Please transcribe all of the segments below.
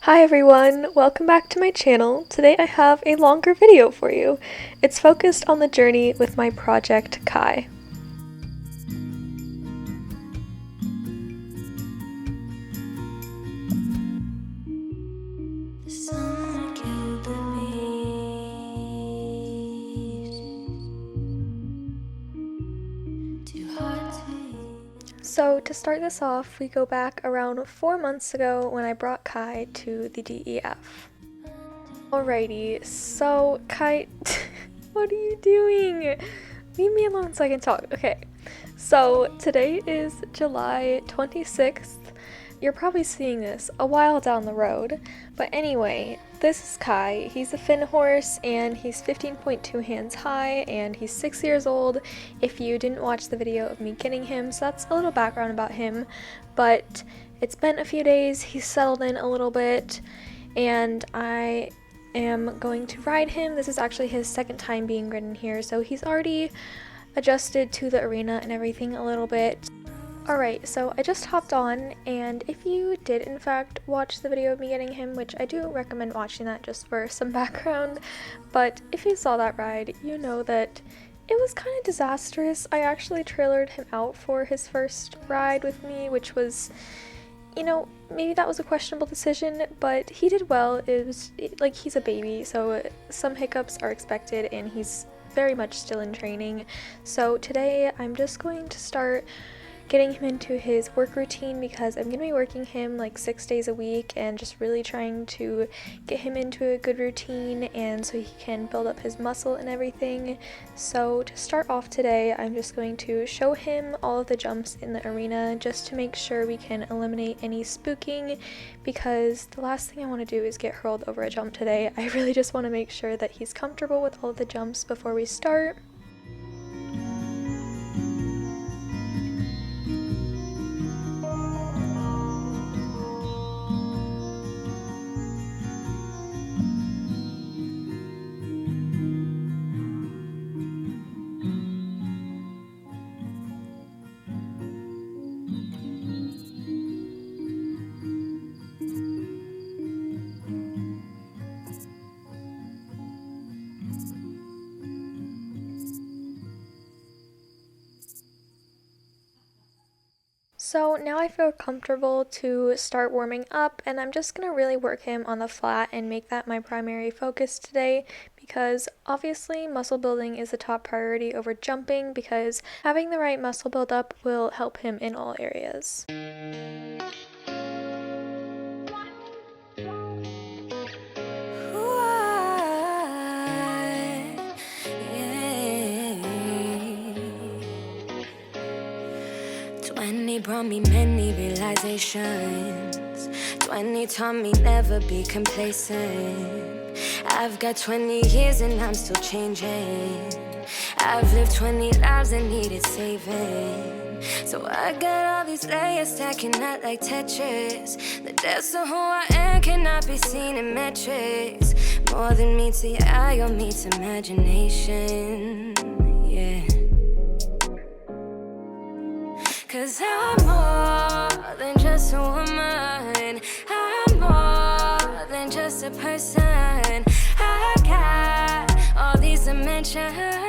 Hi everyone, welcome back to my channel. Today I have a longer video for you. It's focused on the journey with my project 𝗂𝗂. So to start this off, we go back around 4 months ago when I brought 𝗂𝗂 to the DEF. Alrighty, so 𝗂𝗂, what are you doing? Leave me alone so I can talk. Okay, so today is July 26th. You're probably seeing this a while down the road, but anyway, this is 𝗂𝗂. He's a Finn horse and he's 15.2 hands high and he's 6 years old if you didn't watch the video of me getting him, so that's a little background about him. But it's been a few days, he's settled in a little bit, and I am going to ride him. This is actually his second time being ridden here, so he's already adjusted to the arena and everything a little bit. Alright, so I just hopped on, and if you did in fact watch the video of me getting him, which I do recommend watching that just for some background, but if you saw that ride, you know that it was kind of disastrous. I actually trailered him out for his first ride with me, which was, you know, maybe that was a questionable decision, but he did well. Like, he's a baby, so some hiccups are expected, and he's very much still in training. So today I'm just going to start getting him into his work routine because I'm going to be working him like 6 days a week and just really trying to get him into a good routine and so he can build up his muscle and everything. So to start off today, I'm just going to show him all of the jumps in the arena just to make sure we can eliminate any spooking, because the last thing I want to do is get hurled over a jump today. I really just want to make sure that he's comfortable with all of the jumps before we start. So now I feel comfortable to start warming up, and I'm just going to really work him on the flat and make that my primary focus today, because obviously muscle building is a top priority over jumping, because having the right muscle build up will help him in all areas. Brought me many realizations. 20 taught me never be complacent. I've got 20 years and I'm still changing. I've lived 20 lives and needed saving. So I got all these layers stacking out like Tetris. The depths of who I am cannot be seen in metrics. More than meets the eye or meets imagination. Yeah. 'Cause I'm more than just a woman. I'm more than just a person. I got all these dimensions.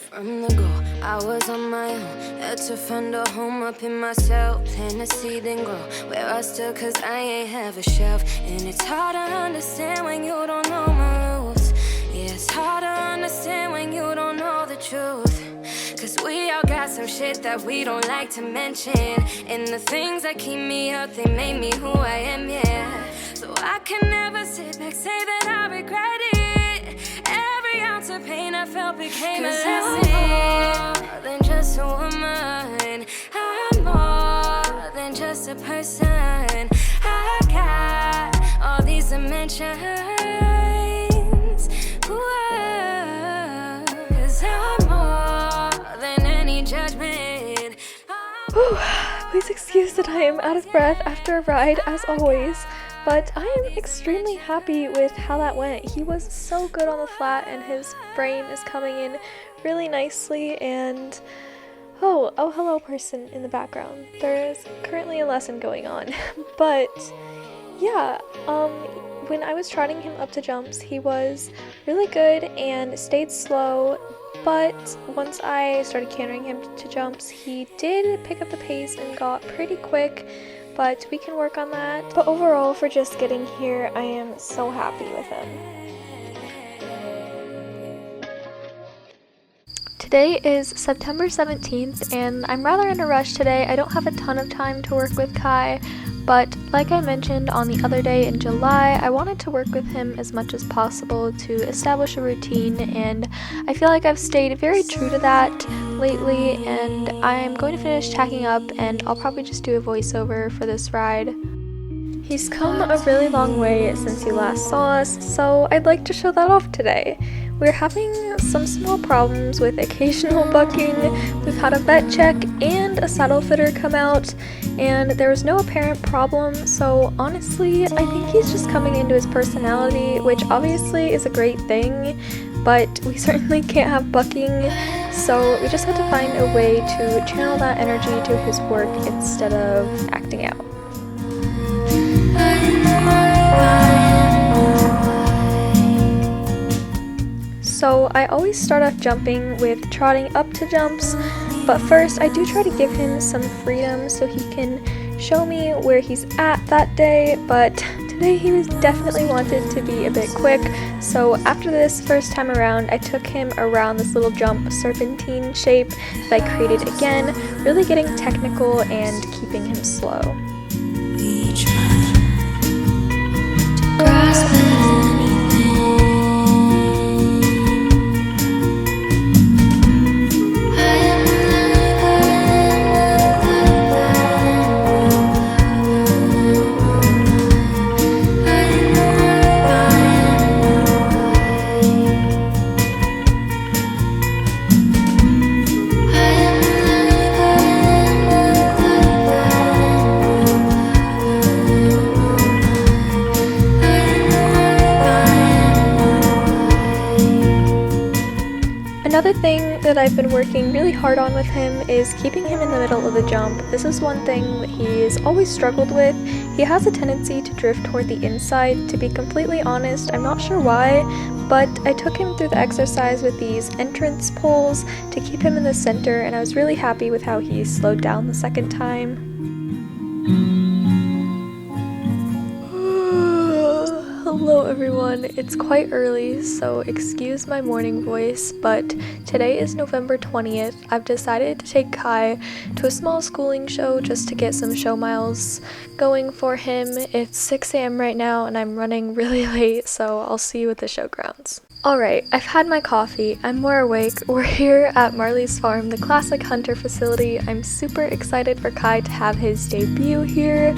From the go, I was on my own. Had to find a home up in myself. Plant a seed and grow where I stood, 'cause I ain't have a shelf. And it's hard to understand when you don't know my rules. Yeah, it's hard to understand when you don't know the truth. 'Cause we all got some shit that we don't like to mention. And the things that keep me up, they made me who I am, yeah. So I can never sit back, say that I regret it. Every ounce of pain I felt became a lesson. I'm more than just a woman. I'm more than just a person. I got all these dimensions. 'Cause I'm more than any judgment. Please excuse that I am out of breath after a ride, as always, but I am extremely happy with how that went. He was so good on the flat, and his brain is coming in really nicely, and oh, hello person in the background. There is currently a lesson going on, but yeah, when I was trotting him up to jumps, he was really good and stayed slow, but once I started cantering him to jumps, he did pick up the pace and got pretty quick, but we can work on that. But overall, for just getting here, I am so happy with him. Today is September 17th, and I'm rather in a rush today. I don't have a ton of time to work with Kai, but like I mentioned on the other day in July, I wanted to work with him as much as possible to establish a routine, and I feel like I've stayed very true to that lately, and I'm going to finish tacking up, and I'll probably just do a voiceover for this ride. He's come a really long way since you last saw us, so I'd like to show that off today. We're having some small problems with occasional bucking. We've had a vet check and a saddle fitter come out, and there was no apparent problem, so honestly, I think he's just coming into his personality, which obviously is a great thing, but we certainly can't have bucking, so we just have to find a way to channel that energy to his work instead of acting out. So I always start off jumping with trotting up to jumps, but first I do try to give him some freedom so he can show me where he's at that day, but today he was definitely wanted to be a bit quick, so after this first time around, I took him around this little jump serpentine shape that I created again, really getting technical and keeping him slow. Another thing that I've been working really hard on with him is keeping him in the middle of the jump. This is one thing that he's always struggled with. He has a tendency to drift toward the inside. To be completely honest, I'm not sure why, but I took him through the exercise with these entrance poles to keep him in the center, and I was really happy with how he slowed down the second time. Hello everyone, it's quite early, so excuse my morning voice, but today is November 20th. I've decided to take Kai to a small schooling show just to get some show miles going for him. It's 6 a.m. right now and I'm running really late, so I'll see you at the showgrounds. Alright, I've had my coffee, I'm more awake. We're here at Marley's Farm, the classic hunter facility. I'm super excited for Kai to have his debut here.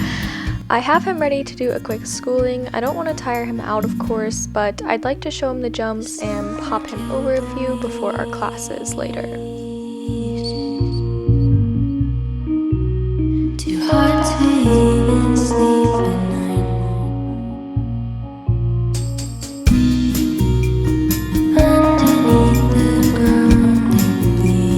I have him ready to do a quick schooling. I don't want to tire him out, of course, but I'd like to show him the jumps and pop him over a few before our classes later. Too hard to even sleep at night. Underneath the ground it bleeds.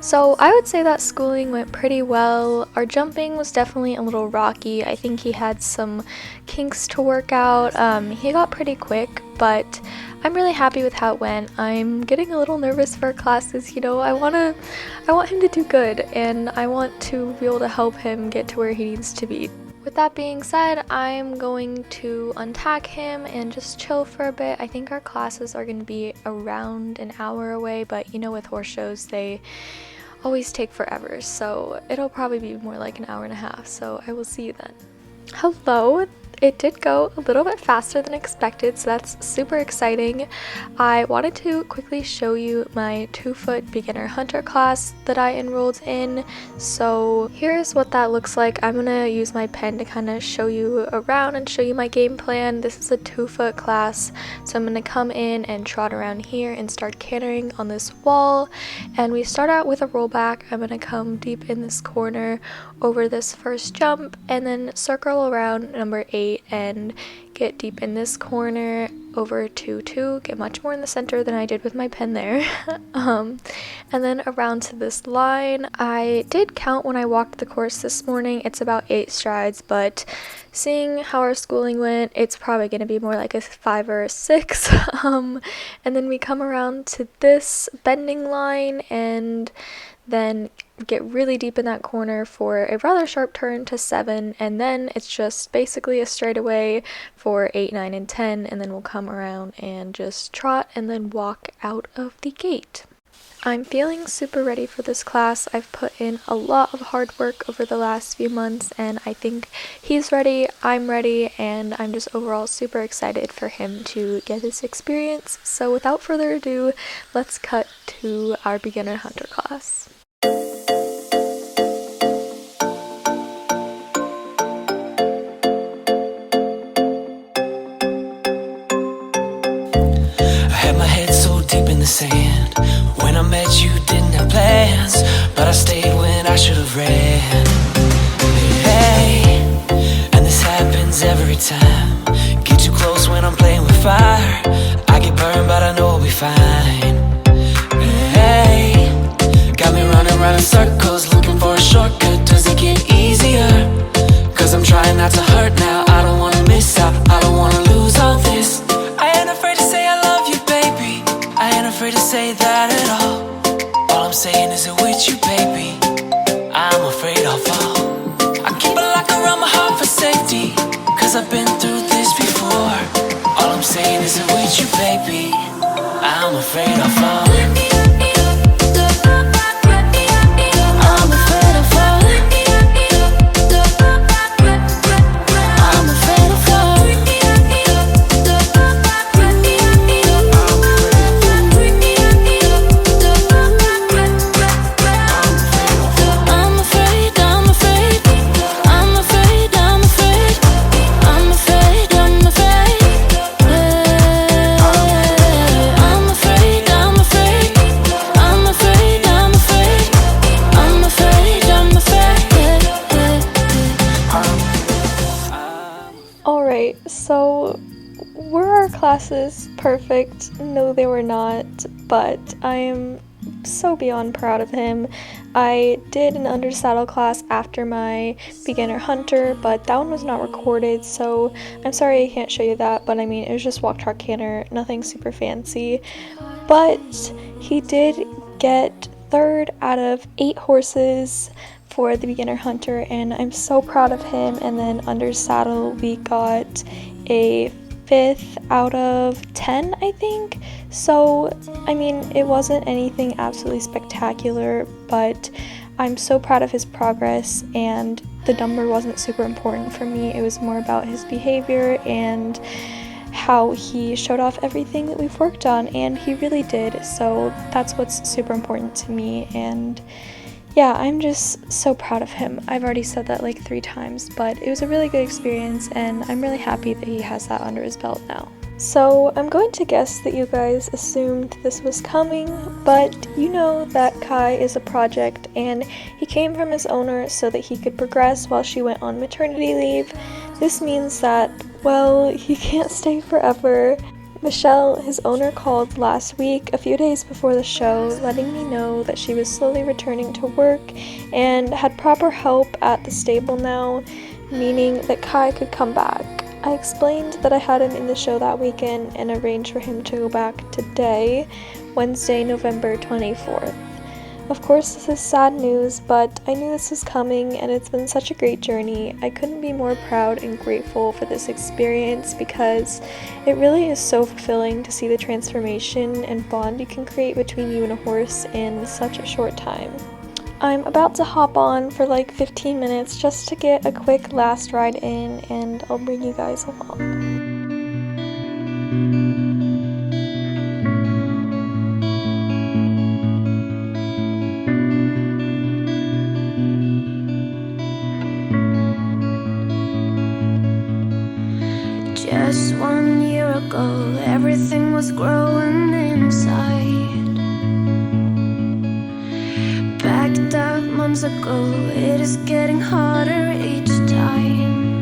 So I would say that schooling went pretty well. Our jumping was definitely a little rocky. I think he had some kinks to work out. He got pretty quick, but I'm really happy with how it went. I'm getting a little nervous for classes, you know. I want him to do good, and I want to be able to help him get to where he needs to be. with that being said, I'm going to untag him and just chill for a bit. I think our classes are going to be around an hour away, but you know, with horse shows, they always take forever, so it'll probably be more like an hour and a half, so I will see you then. Hello! It did go a little bit faster than expected, so that's super exciting. I wanted to quickly show you my 2-foot beginner hunter class that I enrolled in. So here's what that looks like. I'm gonna use my pen to kind of show you around and show you my game plan. This is a 2-foot class, so I'm gonna come in and trot around here and start cantering on this wall. And we start out with a rollback. I'm gonna come deep in this corner over this first jump and then circle around number 8 and get deep in this corner over to 2, get much more in the center than I did with my pen there. And then around to this line. I did count when I walked the course this morning, it's about 8 strides, but seeing how our schooling went, it's probably going to be more like a 5 or a 6. And then we come around to this bending line and then get really deep in that corner for a rather sharp turn to 7, and then it's just basically a straightaway for 8, 9, and 10, and then we'll come around and just trot and then walk out of the gate. I'm feeling super ready for this class. I've put in a lot of hard work over the last few months, and I think he's ready, I'm ready, and I'm just overall super excited for him to get this experience. So without further ado, let's cut to our beginner hunter class. Sand. When I met you, didn't have plans, but I stayed when I should have ran. Hey, and this happens every time. Get too close when I'm playing with fire. I get burned, but I know I'll be fine. Hey, got me running around in circles, looking for a shortcut. Does it get easier? Cause I'm trying not to hurt now. I don't wanna miss out, I don't wanna lose all this. I ain't afraid to say I love you, baby. I ain't afraid to say that at all. All I'm saying is it with you, baby. I'm afraid I'll fall. I keep a lock around my heart for safety, cause I've been through this before. All I'm saying is it with you, baby. I'm afraid I'll fall. I'm afraid I'll fall. I'm afraid I'll fall. So were our classes perfect? No, they were not, but I am so beyond proud of him. I did an under saddle class after my beginner hunter, but that one was not recorded, so I'm sorry I can't show you that, but I mean, it was just walk, trot, canter, nothing super fancy. But he did get 3rd out of 8 horses for the beginner hunter, and I'm so proud of him. And then under saddle we got a 5th out of 10, I think. So I mean, it wasn't anything absolutely spectacular, but I'm so proud of his progress, and the number wasn't super important for me. It was more about his behavior and how he showed off everything that we've worked on, and he really did. So that's what's super important to me, and yeah, I'm just so proud of him. I've already said that like 3 times, but it was a really good experience, and I'm really happy that he has that under his belt now. So I'm going to guess that you guys assumed this was coming, but you know that Kai is a project, and he came from his owner so that he could progress while she went on maternity leave. This means that, well, he can't stay forever. Michelle, his owner, called last week, a few days before the show, letting me know that she was slowly returning to work and had proper help at the stable now, meaning that Kai could come back. I explained that I had him in the show that weekend and arranged for him to go back today, Wednesday, November 24th. Of course, this is sad news, but I knew this was coming and it's been such a great journey. I couldn't be more proud and grateful for this experience because it really is so fulfilling to see the transformation and bond you can create between you and a horse in such a short time. I'm about to hop on for like 15 minutes just to get a quick last ride in, and I'll bring you guys along. Just 1 year ago, everything was growing inside. Backed up months ago, it is getting harder each time.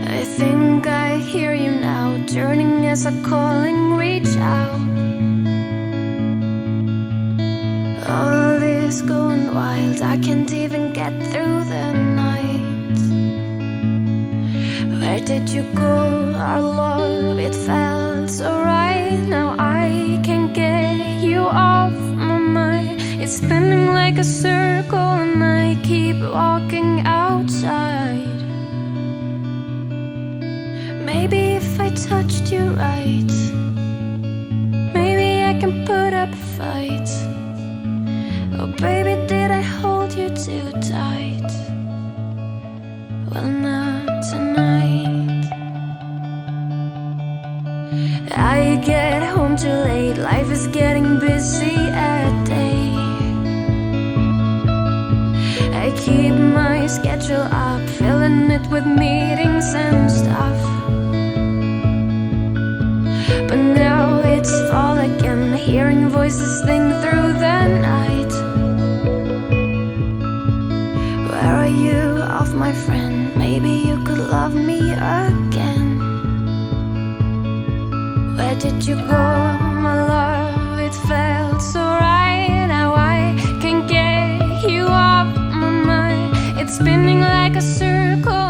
I think I hear you now, turning as a calling, reach out. All is going wild, I can't even get through the night. Where did you go, our love? It felt so right. Now I can't get you off my mind. It's spinning like a circle and I keep walking outside. Maybe if I touched you right, maybe I can put up a fight. Oh baby, did I hold you too tight? Well, not tonight. I get home too late, life is getting busy at day. I keep my schedule up, filling it with meetings and stuff. But now it's fall again, hearing voices sing through the night. Where are you, off my friend? Maybe you could love me again. Where did you go, my love? It felt so right. Now I can't get you off my mind. It's spinning like a circle